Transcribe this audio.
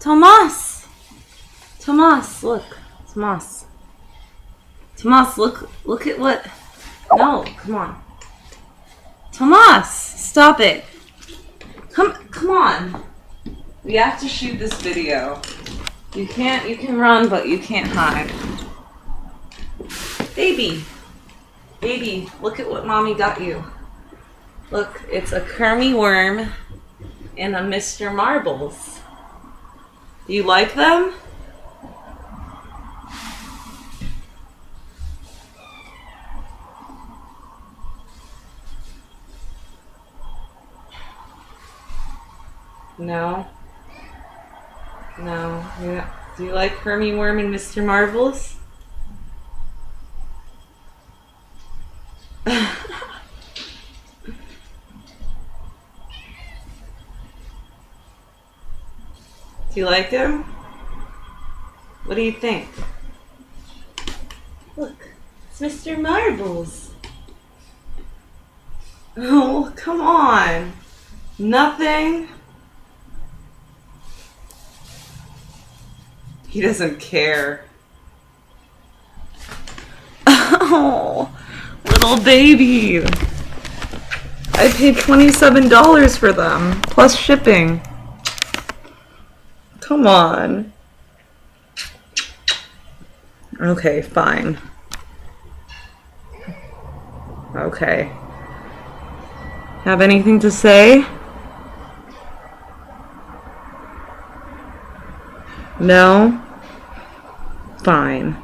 Tomas! Tomas, look. Tomas. Tomas, look at what... No, come on. Tomas, stop it. Come on. We have to shoot this video. You can run, but you can't hide. Baby, look at what mommy got you. Look, it's a Kermie worm and a Mr. Marbles. Do you like them? No. No. Yeah. Do you like Kermie worm and Mr. Marbles? Do you like him? What do you think? Look, it's Mr. Marbles. Oh, come on. Nothing? He doesn't care. Oh, little baby. I paid $27 for them, plus shipping. Come on. Okay, fine. Okay. Have anything to say? No? Fine.